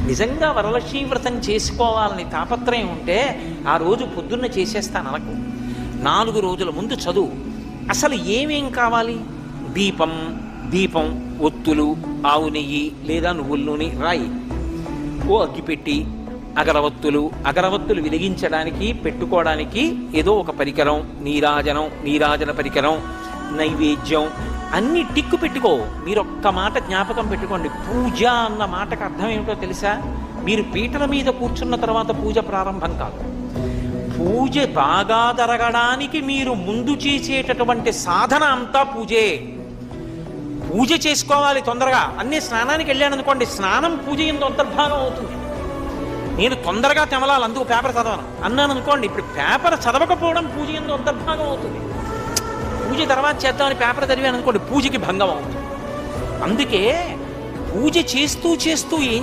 నిజంగా వరలక్ష్మీ వ్రతం చేసుకోవాలని తాపత్రయం ఉంటే ఆ రోజు పొద్దున్న చేసేస్తాను అనకు. 4 రోజుల ముందు చదువు. అసలు ఏమేం కావాలి? దీపం, ఒత్తులు, ఆవు నెయ్యి లేదా నువ్వుల నూనె రాయి. ఓ అగ్గిపెట్టి, అగరవత్తులు వెలిగించడానికి పెట్టుకోవడానికి ఏదో ఒక పరికరం, నీరాజన పరికరం, నైవేద్యం అన్ని టిక్కు పెట్టుకో. మీరు ఒక్క మాట జ్ఞాపకం పెట్టుకోండి, పూజ అన్న మాటకు అర్థం ఏమిటో తెలుసా? మీరు పీటల మీద కూర్చున్న తర్వాత పూజ ప్రారంభం కాదు. పూజ బాగా జరగడానికి మీరు ముందు చేసేటటువంటి సాధన అంతా పూజే. పూజ చేసుకోవాలి తొందరగా. అన్నీ స్నానానికి వెళ్ళాను అనుకోండి, స్నానం పూజ ఎందు అంతర్భాగం అవుతుంది. నేను తొందరగా తెమలాలి, అందుకు పేపర్ చదవను అన్నాను అనుకోండి, ఇప్పుడు పేపర్ చదవకపోవడం పూజ ఎందు అంతర్భాగం అవుతుంది. పూజ తర్వాత చేద్దామని పేపర్ చదివాను అనుకోండి, పూజకి భంగం అవుతుంది. అందుకే పూజ చేస్తూ ఏం